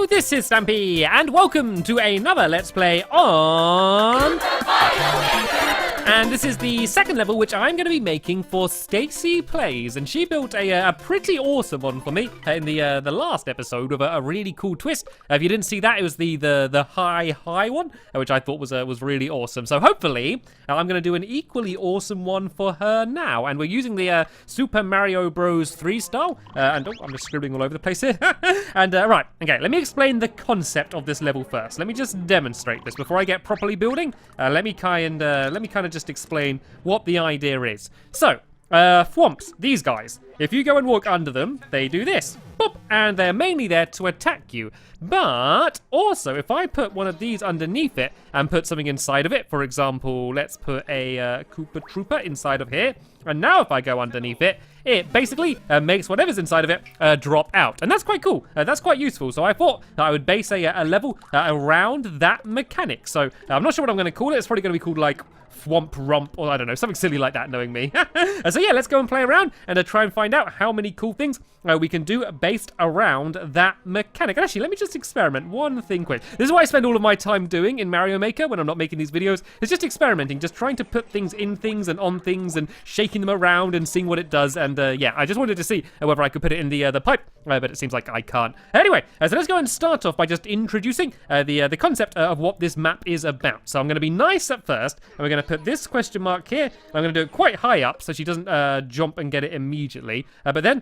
this is Stampy, and welcome to another Let's Play on... And this is the second level, which I'm going to be making for Stacy Plays, and she built a pretty awesome one for me in the last episode with a really cool twist. If you didn't see that, it was the high one, which I thought was really awesome. So hopefully, I'm going to do an equally awesome one for her now, and we're using the Super Mario Bros. 3 style. And I'm just scribbling all over the place here. And right, okay, let me explain the concept of this level first. Let me just demonstrate this before I get properly building. Let me kind of just explain what the idea is. So, Thwomps, these guys, if you go and walk under them, they do this, boop, and they're mainly there to attack you. But also, if I put one of these underneath it and put something inside of it, for example, let's put a Koopa Trooper inside of here, and now if I go underneath it, it basically makes whatever's inside of it drop out. And that's quite cool. That's quite useful. So I thought that I would base a level around that mechanic. So I'm not sure what I'm going to call it. It's probably going to be called like Thwomp Romp, or I don't know, something silly like that, knowing me. So yeah, let's go and play around and try and find out how many cool things we can do based around that mechanic. And actually, let me just experiment one thing quick. This is what I spend all of my time doing in Mario Maker when I'm not making these videos. It's just experimenting, just trying to put things in things and on things and shaking them around and seeing what it does. And yeah, I just wanted to see whether I could put it in the pipe, but it seems like I can't. Anyway, so let's go and start off by just introducing the concept of what this map is about. So I'm going to be nice at first, and we're going to put this question mark here. I'm going to do it quite high up so she doesn't jump and get it immediately. But then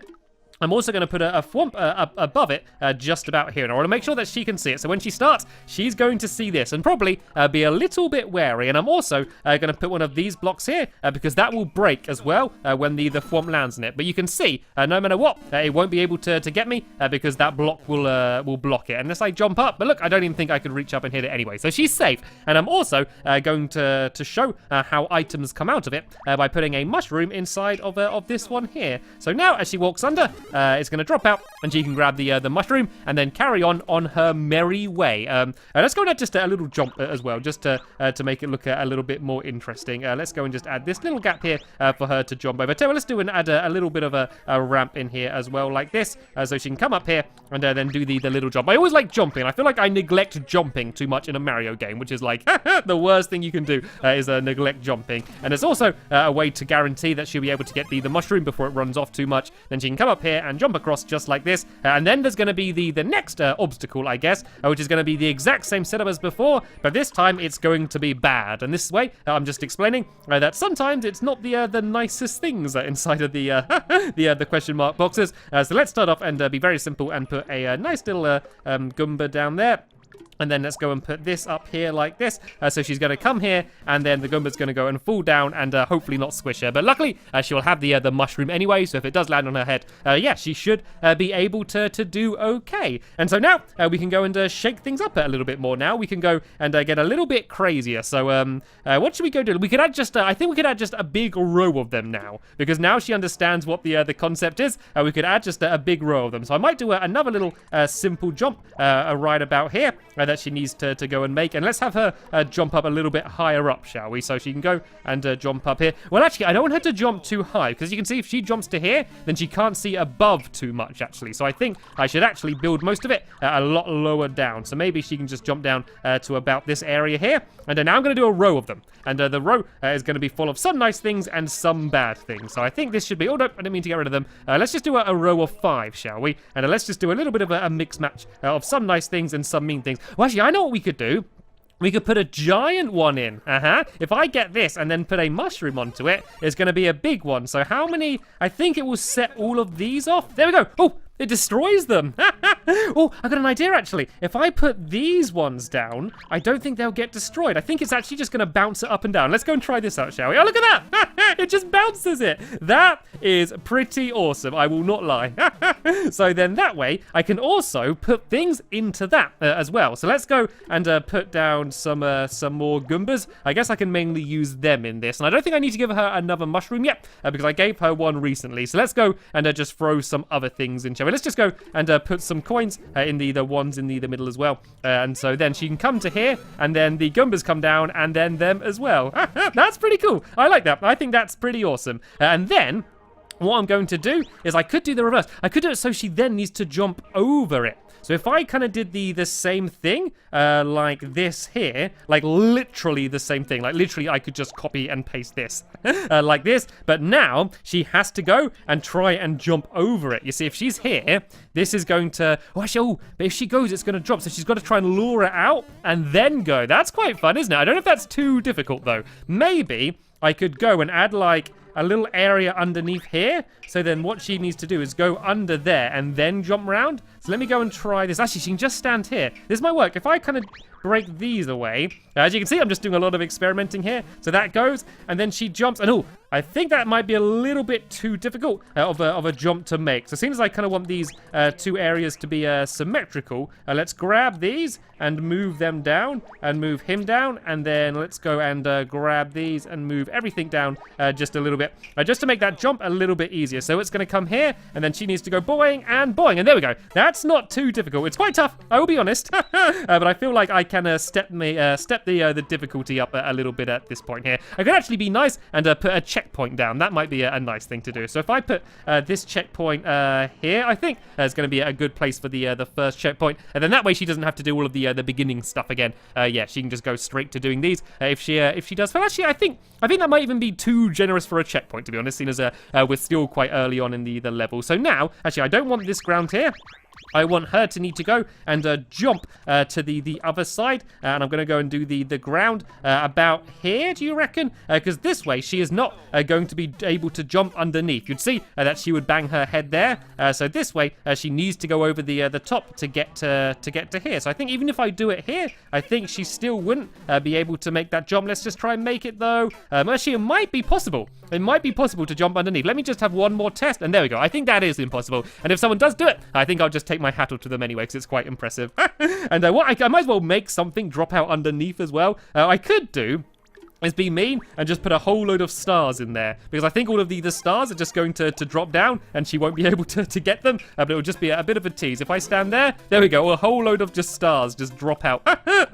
I'm also going to put a Thwomp up above it, just about here. And I want to make sure that she can see it. So when she starts, she's going to see this and probably be a little bit wary. And I'm also going to put one of these blocks here because that will break as well when the Thwomp lands in it. But you can see, no matter what, it won't be able to get me because that block will block it unless I jump up. But look, I don't even think I could reach up and hit it anyway. So she's safe. And I'm also going to show how items come out of it by putting a mushroom inside of this one here. So now as she walks under, it's going to drop out, and she can grab the mushroom and then carry on her merry way. Let's go and add just a little jump as well, just to make it look a little bit more interesting. Let's go and just add this little gap here for her to jump over. So let's do and add a little bit of a ramp in here as well, like this, so she can come up here and then do the little jump. I always like jumping. I feel like I neglect jumping too much in a Mario game, which is like the worst thing you can do is neglect jumping. And it's also a way to guarantee that she'll be able to get the mushroom before it runs off too much. Then she can come up here and jump across just like this, and then there's going to be the next obstacle, I guess, which is going to be the exact same setup as before, but this time it's going to be bad. And this way, I'm just explaining that sometimes it's not the nicest things inside of the question mark boxes. So let's start off and be very simple and put a nice little Goomba down there. And then let's go and put this up here like this. So she's going to come here, and then the Goomba's going to go and fall down and hopefully not squish her. But luckily, she will have the mushroom anyway, so if it does land on her head, yeah, she should be able to do okay. And so now, we can go and shake things up a little bit more now. We can go and get a little bit crazier. So what should we go do? We could add just, I think we could add just a big row of them now, because now she understands what the concept is. We could add just a big row of them. So I might do another little simple jump right about here. That she needs to go and make, and let's have her jump up a little bit higher up, shall we? So she can go and jump up here. Well, actually, I don't want her to jump too high, because you can see if she jumps to here, then she can't see above too much, actually. So I think I should actually build most of it a lot lower down. So maybe she can just jump down to about this area here, and now I'm going to do a row of them, and the row is going to be full of some nice things and some bad things. So I think this should be, oh no, I didn't mean to get rid of them. Let's just do a row of 5, shall we? And let's just do a little bit of a mix match of some nice things and some mean things. Well, actually, I know what we could do. We could put a giant one in. If I get this and then put a mushroom onto it, it's going to be a big one. So how many? I think it will set all of these off. There we go. Oh, it destroys them. Oh, I got an idea, actually. If I put these ones down, I don't think they'll get destroyed. I think it's actually just going to bounce it up and down. Let's go and try this out, shall we? Oh, look at that. It just bounces it. That is pretty awesome. I will not lie. So then that way, I can also put things into that as well. So let's go and put down some more Goombas. I guess I can mainly use them in this. And I don't think I need to give her another mushroom yet because I gave her one recently. So let's go and just throw some other things in, shall we? Let's just go and put some coins in the ones in the middle as well. And so then she can come to here, and then the Goombas come down, and then them as well. That's pretty cool. I like that. I think that's pretty awesome. And then what I'm going to do is I could do the reverse. I could do it so she then needs to jump over it. So if I kind of did the same thing, like this here, like literally the same thing, like literally I could just copy and paste this, like this, but now she has to go and try and jump over it. You see, if she's here, this is going to, but if she goes, it's going to drop, so she's got to try and lure it out and then go. That's quite fun, isn't it? I don't know if that's too difficult, though. Maybe I could go and add, like, a little area underneath here. So then what she needs to do is go under there and then jump around. So let me go and try this. Actually, she can just stand here. This might work. If I kind of break these away, as you can see, I'm just doing a lot of experimenting here. So that goes, and then she jumps, and I think that might be a little bit too difficult of a jump to make. So as soon as I kind of want these two areas to be symmetrical, let's grab these and move them down and move him down, and then let's go and grab these and move everything down just a little bit, just to make that jump a little bit easier. So it's going to come here, and then she needs to go boing and boing, and there we go. That's not too difficult. It's quite tough, I will be honest, but I feel like I can step the difficulty up a little bit at this point here. I could actually be nice and put a checkpoint down. That might be a nice thing to do. So if I put this checkpoint here, I think it's going to be a good place for the first checkpoint, and then that way she doesn't have to do all of the beginning stuff again. Yeah, she can just go straight to doing these if she does. Well, actually, I think that might even be too generous for a checkpoint, to be honest, seeing as we're still quite early on in the level. So now, actually, I don't want this ground here. I want her to need to go and jump to the other side, and I'm going to go and do the ground about here, do you reckon? Because this way she is not going to be able to jump underneath. You'd see that she would bang her head there, so this way she needs to go over the top to get to here. So I think even if I do it here, I think she still wouldn't be able to make that jump. Let's just try and make it, though. Actually, it might be possible. It might be possible to jump underneath. Let me just have one more test, and there we go. I think that is impossible, and if someone does do it, I think I'll just take my hat off to them anyway, because it's quite impressive. And I might as well make something drop out underneath as well. I could do is be mean and just put a whole load of stars in there, because I think all of the stars are just going to drop down and she won't be able to get them, but it will just be a bit of a tease. If I stand there we go, a whole load of just stars just drop out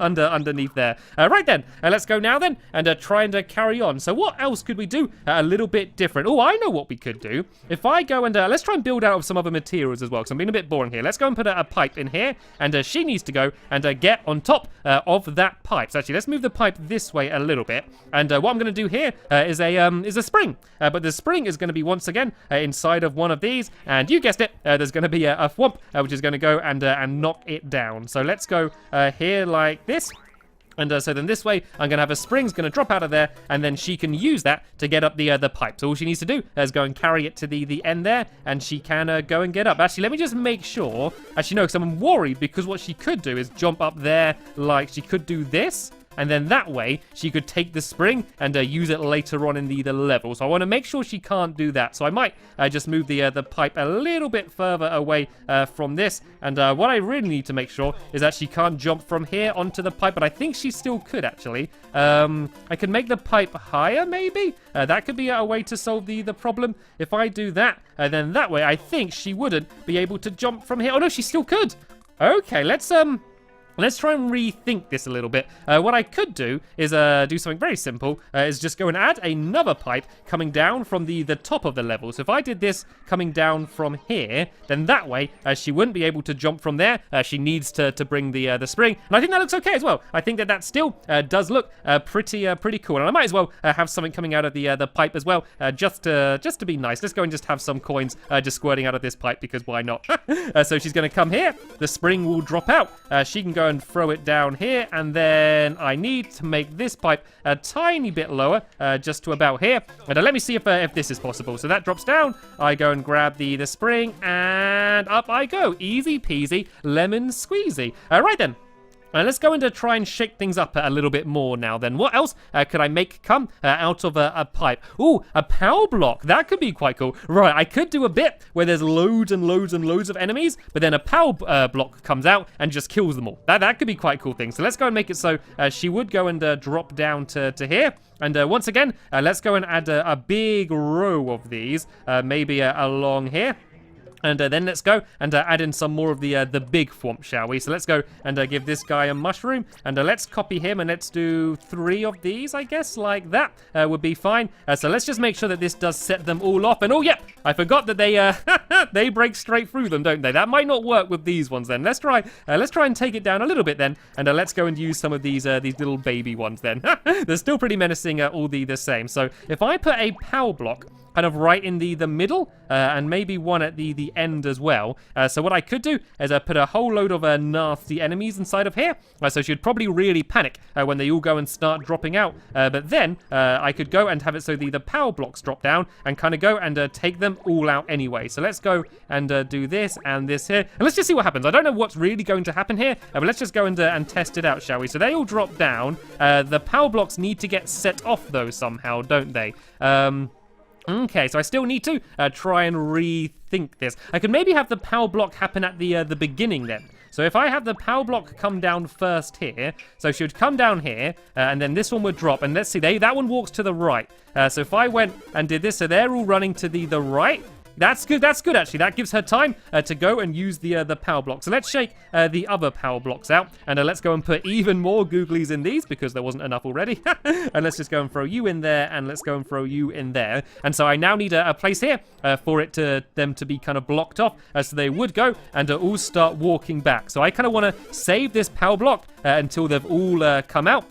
underneath there. Right then, let's go now then and try and carry on. So what else could we do a little bit different? I know what we could do. If I go and let's try and build out of some other materials as well, because I'm being a bit boring here. Let's go and put a pipe in here, and she needs to go and get on top of that pipe. So actually, let's move the pipe this way a little bit. And what I'm going to do here is a spring. But the spring is going to be once again inside of one of these. And you guessed it, there's going to be a thwomp, which is going to go and knock it down. So let's go here like this. And so then this way, I'm going to have a spring's going to drop out of there, and then she can use that to get up the pipe. So all she needs to do is go and carry it to the end there, and she can go and get up. Actually, let me just make sure. Actually, no, because I'm worried, because what she could do is jump up there, like she could do this. And then that way, she could take the spring and use it later on in the level. So I want to make sure she can't do that. So I might just move the pipe a little bit further away from this. And what I really need to make sure is that she can't jump from here onto the pipe. But I think she still could, actually. I could make the pipe higher, maybe? That could be a way to solve the problem. If I do that, then that way, I think she wouldn't be able to jump from here. Oh, no, she still could. Okay, let's try and rethink this a little bit. What I could do is do something very simple, is just go and add another pipe coming down from the top of the level. So if I did this coming down from here, then that way she wouldn't be able to jump from there. She needs to bring the spring, and I think that looks okay as well. I think that still does look pretty cool, and I might as well have something coming out of the pipe as well, just to be nice. Let's go and just have some coins just squirting out of this pipe, because why not? So she's going to come here. The spring will drop out. She can go and throw it down here, and then I need to make this pipe a tiny bit lower, just to about here. And let me see if this is possible. So that drops down. I go and grab the spring, and up I go. Easy peasy, lemon squeezy. Right then. Let's go and try and shake things up a little bit more now then. What else could I make come out of a pipe? Ooh, a power block. That could be quite cool. Right, I could do a bit where there's loads and loads and loads of enemies, but then a power block comes out and just kills them all. That could be quite a cool thing. So let's go and make it so she would go and drop down to here. And once again, let's go and add a big row of these, maybe along here. And then let's go and add in some more of the big thwomp, shall we? So let's go and give this guy a mushroom. And let's copy him and let's do 3 of these, I guess, like that would be fine. So let's just make sure that this does set them all off. And oh, yeah, I forgot that they they break straight through them, don't they? That might not work with these ones then. Let's try and take it down a little bit then. And let's go and use some of these little baby ones then. They're still pretty menacing, all the same. So if I put a power block kind of right in the middle, and maybe one at the end as well. So what I could do is put a whole load of nasty enemies inside of here. So she'd probably really panic when they all go and start dropping out. But then I could go and have it so the power blocks drop down and kind of go and take them all out anyway. So let's go and do this and this here. And let's just see what happens. I don't know what's really going to happen here, but let's just go and test it out, shall we? So they all drop down. The power blocks need to get set off though somehow, don't they? Okay, so I still need to try and rethink this. I could maybe have the power block happen at the beginning then. So if I have the power block come down first here, so she would come down here, and then this one would drop, and let's see, that one walks to the right. So if I went and did this, so they're all running to the right. That's good actually. That gives her time to go and use the power block. So let's shake the other power blocks out, and let's go and put even more googlies in these because there wasn't enough already. And let's just go and throw you in there, and let's go and throw you in there. And so I now need a place here for them to be kind of blocked off, so they would go and all start walking back. So I kind of want to save this power block until they've all come out.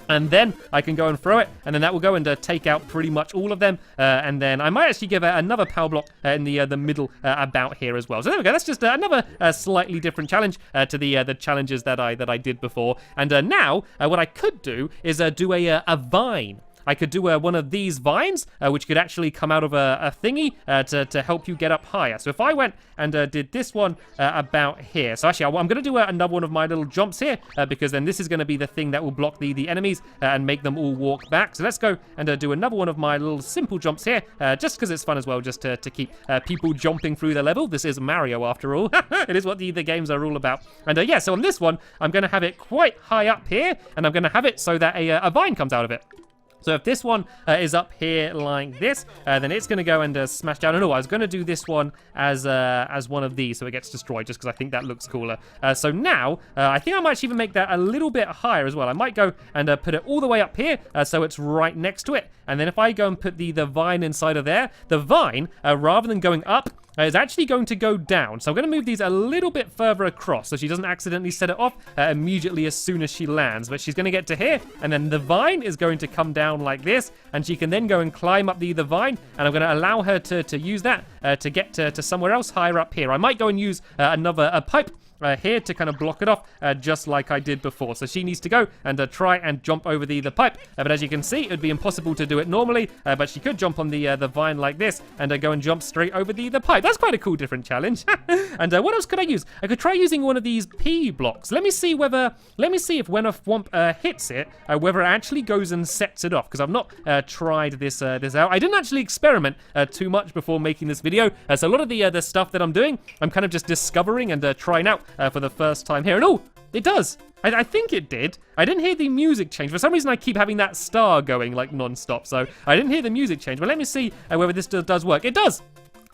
And then I can go and throw it, and then that will go and take out pretty much all of them. And then I might actually give another power block in the middle about here as well. So there we go. That's just another slightly different challenge to the challenges that I did before. And now what I could do is do a vine. I could do one of these vines, which could actually come out of a thingy to help you get up higher. So if I went and did this one about here. So actually, I'm going to do another one of my little jumps here, because then this is going to be the thing that will block the enemies and make them all walk back. So let's go and do another one of my little simple jumps here, just because it's fun as well, just to keep people jumping through the level. This is Mario, after all. It is what the games are all about. And yeah, so on this one, I'm going to have it quite high up here, and I'm going to have it so that a vine comes out of it. So if this one is up here like this, then it's going to go and smash down. And I was going to do this one as one of these, so it gets destroyed, just because I think that looks cooler. So now, I think I might even make that a little bit higher as well. I might go and put it all the way up here, so it's right next to it. And then if I go and put the vine inside of there, the vine, rather than going up, is actually going to go down. So I'm going to move these a little bit further across so she doesn't accidentally set it off immediately as soon as she lands. But she's going to get to here, and then the vine is going to come down like this, and she can then go and climb up the vine, and I'm going to allow her to use that to get to somewhere else higher up here. I might go and use another pipe here to kind of block it off, just like I did before. So she needs to go and try and jump over the pipe, but as you can see, it would be impossible to do it normally, but she could jump on the vine like this and go and jump straight over the pipe. That's quite a cool different challenge. And what else could I use? I could try using one of these P blocks. Let me see if when a thwomp hits it, whether it actually goes and sets it off, because I've not tried this out. I didn't actually experiment too much before making this video, so a lot of the stuff that I'm doing, I'm kind of just discovering and trying out for the first time here. And oh, it does. I think it did. I didn't hear the music change. For some reason, I keep having that star going like non-stop, so I didn't hear the music change. But let me see whether this does work. It does.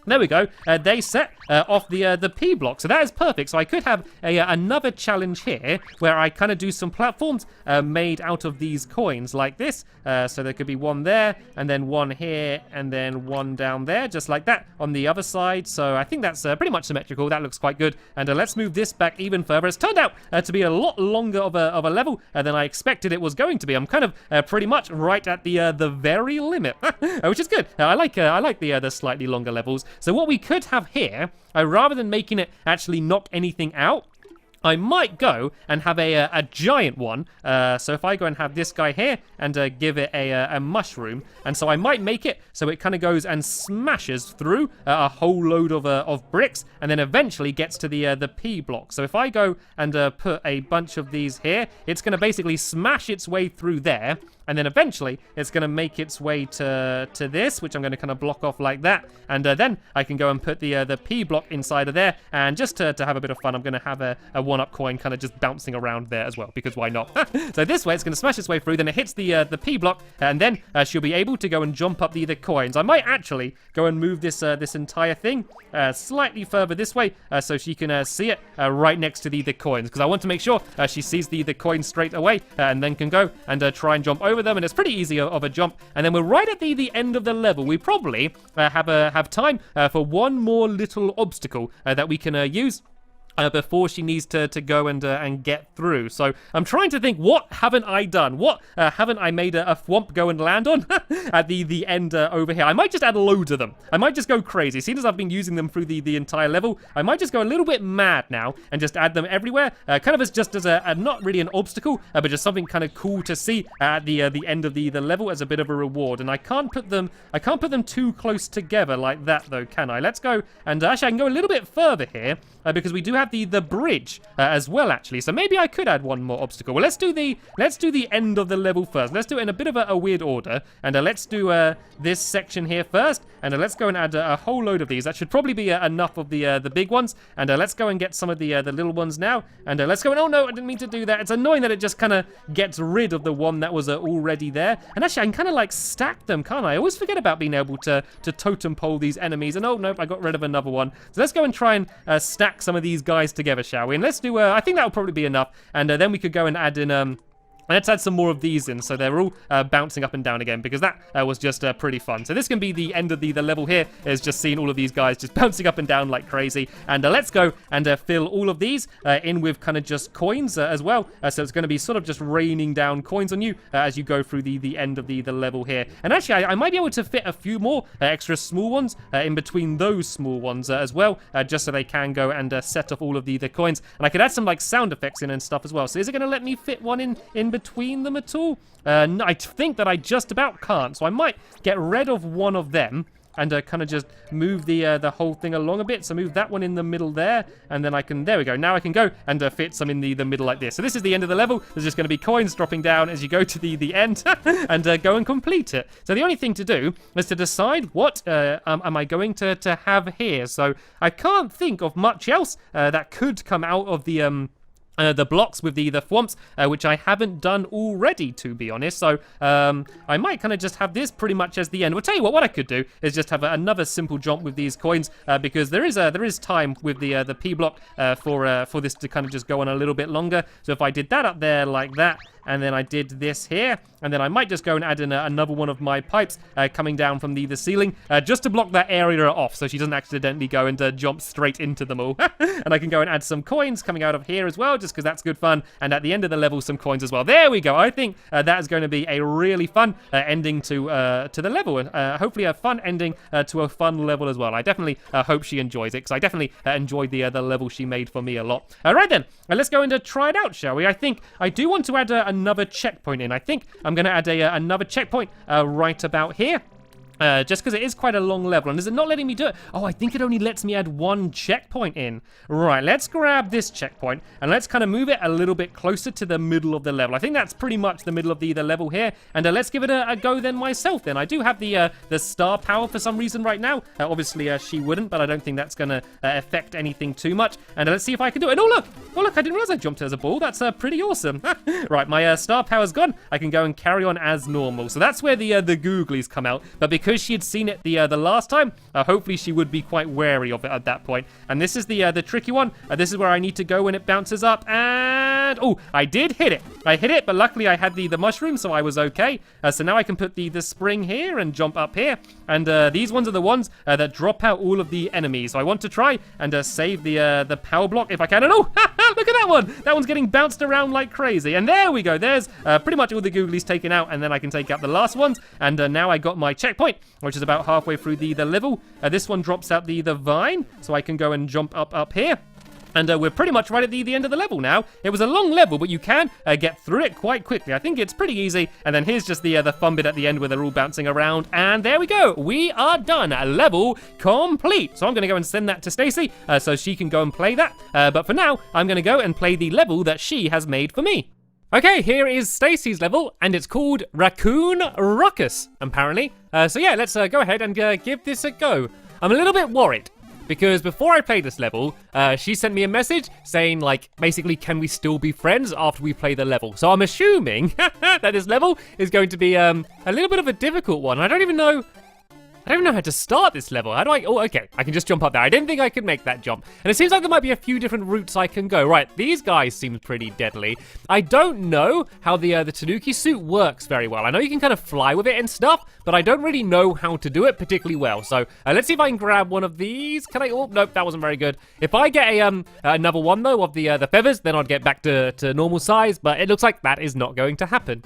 There we go. They set off the P block, so that is perfect. So I could have another challenge here where I kind of do some platforms made out of these coins like this. So there could be one there, and then one here, and then one down there, just like that on the other side. So I think that's pretty much symmetrical. That looks quite good. And let's move this back even further. It's turned out to be a lot longer of a level than I expected it was going to be. I'm kind of pretty much right at the very limit, which is good. I like the slightly longer levels. So what we could have here, rather than making it actually knock anything out, I might go and have a giant one. So if I go and have this guy here and give it a mushroom, and so I might make it so it kind of goes and smashes through a whole load of bricks, and then eventually gets to the P block. So if I go and put a bunch of these here, it's going to basically smash its way through there, and then eventually it's going to make its way to this, which I'm going to kind of block off like that, and then I can go and put the P block inside of there, and just to have a bit of fun, I'm going to have a 1-up coin kind of just bouncing around there as well, because why not? So this way, it's going to smash its way through, then it hits the P block, and then she'll be able to go and jump up the coins. I might actually go and move this this entire thing slightly further this way, so she can see it right next to the coins, because I want to make sure she sees the coins straight away, and then can go and try and jump over them, and it's pretty easy of a jump. And then we're right at the end of the level. We probably have time for one more little obstacle that we can use before she needs to go and get through. So I'm trying to think, what haven't I done? What haven't I made a thwomp go and land on at the end over here? I might just add loads of them. I might just go crazy. Seeing as I've been using them through the entire level, I might just go a little bit mad now and just add them everywhere, kind of as a not really an obstacle, but just something kind of cool to see at the end of the level as a bit of a reward. And I can't put them too close together like that though, can I? Let's go, and actually I can go a little bit further here, because we do have the bridge as well, actually. So maybe I could add one more obstacle. Well, let's do the end of the level first. Let's do it in a bit of a weird order, and let's do this section here first, and let's go and add a whole load of these. That should probably be enough of the big ones, and let's go and get some of the little ones now, and let's go. And oh no, I didn't mean to do that. It's annoying that it just kind of gets rid of the one that was already there. And actually, I can kind of like stack them, can't I? I always forget about being able to totem pole these enemies. And oh nope, I got rid of another one. So let's go and try and stack some of these guys together, shall we? And let's do, I think that will probably be enough. And then we could go and add in, let's add some more of these in, so they're all bouncing up and down again, because that was just pretty fun. So this can be the end of the level here, is just seeing all of these guys just bouncing up and down like crazy. And let's go and fill all of these in with kind of just coins as well. So it's going to be sort of just raining down coins on you as you go through the end of the level here. And actually, I might be able to fit a few more extra small ones in between those small ones as well, just so they can go and set off all of the coins. And I could add some like sound effects in and stuff as well. So is it going to let me fit one in between them at all? No, I think that I just about can't, so I might get rid of one of them and kind of just move the whole thing along a bit. So move that one in the middle there, and then I can, there we go. Now I can go and fit some in the middle like this. So this is the end of the level. There's just going to be coins dropping down as you go to the end and go and complete it. So the only thing to do is to decide what am I going to have here. So I can't think of much else that could come out of the blocks with the thwomps, which I haven't done already, to be honest. So I might kind of just have this pretty much as the end. Well, tell you what I could do is just have another simple jump with these coins, because there is time with the P block for this to kind of just go on a little bit longer. So if I did that up there like that, and then I did this here, and then I might just go and add in another one of my pipes coming down from the ceiling, just to block that area off so she doesn't accidentally go and jump straight into them all. And I can go and add some coins coming out of here as well, just because that's good fun. And at the end of the level, some coins as well. There we go. I think that is going to be a really fun ending to the level, and hopefully a fun ending to a fun level as well. I definitely hope she enjoys it, because I definitely enjoyed the level she made for me a lot. All right then, let's go and try it out, shall we? I think I do want to add another checkpoint in. I think I'm going to add another checkpoint right about here. Just because it is quite a long level. And is it not letting me do it? Oh, I think it only lets me add one checkpoint in. Right, let's grab this checkpoint and let's kind of move it a little bit closer to the middle of the level. I think that's pretty much the middle of the level here. And let's give it a go then myself then. I do have the star power for some reason right now. Obviously, she wouldn't, but I don't think that's going to affect anything too much. And let's see if I can do it. And oh, look, I didn't realize I jumped as a ball. That's pretty awesome. Right, my star power's gone. I can go and carry on as normal. So that's where the googlies come out. But because she had seen it the last time, hopefully she would be quite wary of it at that point. And this is the tricky one. This is where I need to go when it bounces up. And oh, I did hit it. I hit it, but luckily I had the mushroom, so I was okay. So now I can put the spring here and jump up here. And these ones are the ones that drop out all of the enemies. So I want to try and save the power block if I can. And oh, look at that one. That one's getting bounced around like crazy. And there we go. There's pretty much all the googlies taken out. And then I can take out the last ones. And now I got my checkpoint, which is about halfway through the level. This one drops out the vine, so I can go and jump up here. And we're pretty much right at the end of the level now. It was a long level, but you can get through it quite quickly. I think it's pretty easy. And then here's just the fun bit at the end where they're all bouncing around. And there we go. We are done. Level complete. So I'm going to go and send that to Stacy so she can go and play that. But for now, I'm going to go and play the level that she has made for me. Okay, here is Stacy's level, and it's called Raccoon Ruckus, apparently. So yeah, let's go ahead and give this a go. I'm a little bit worried. because before I played this level, she sent me a message saying, like, basically, can we still be friends after we play the level? So I'm assuming that this level is going to be a little bit of a difficult one. I don't even know how to start this level. How do I? Oh, okay. I can just jump up there. I didn't think I could make that jump. And it seems like there might be a few different routes I can go. Right, these guys seem pretty deadly. I don't know how the Tanuki suit works very well. I know you can kind of fly with it and stuff, but I don't really know how to do it particularly well. So let's see if I can grab one of these. Can I? Oh, nope, that wasn't very good. If I get another one though of the feathers, then I'd get back to normal size. But it looks like that is not going to happen.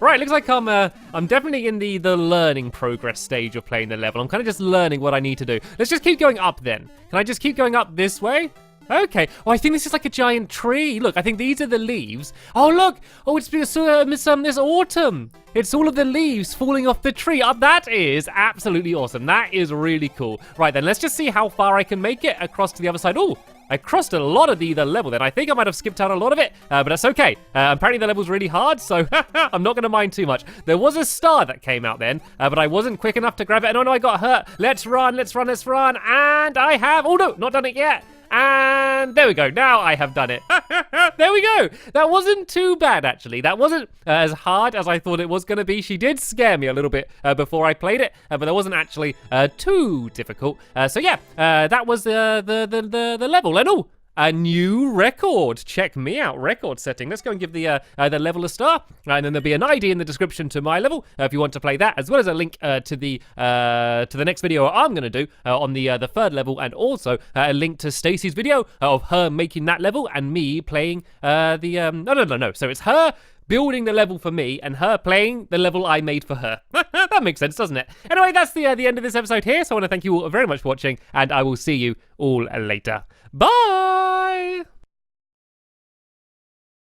Right, looks like I'm definitely in the learning progress stage of playing the level. I'm kind of just learning what I need to do. Let's just keep going up then. Can I just keep going up this way? Okay. Oh, I think this is like a giant tree. Look, I think these are the leaves. Oh, look. Oh, it's this autumn. It's all of the leaves falling off the tree. That is absolutely awesome. That is really cool. Right, then let's just see how far I can make it across to the other side. Oh, I crossed a lot of the level then. I think I might have skipped out a lot of it, but that's okay. Apparently the level's really hard, so I'm not going to mind too much. There was a star that came out then, but I wasn't quick enough to grab it. And oh no, I got hurt. Let's run. And I have, oh no, not done it yet. And there we go. Now I have done it. There we go. That wasn't too bad, actually. That wasn't as hard as I thought it was going to be. She did scare me a little bit before I played it, but that wasn't actually too difficult. So yeah, that was the level. And oh, a new record. Check me out. Record setting. Let's go and give the level a star. And then there'll be an ID in the description to my level if you want to play that, as well as a link to the next video I'm going to do on the third level, and also a link to Stacy's video of her making that level and me playing no. So it's her building the level for me and her playing the level I made for her. That makes sense, doesn't it? Anyway, that's the end of this episode here. So I want to thank you all very much for watching, and I will see you all later. Bye!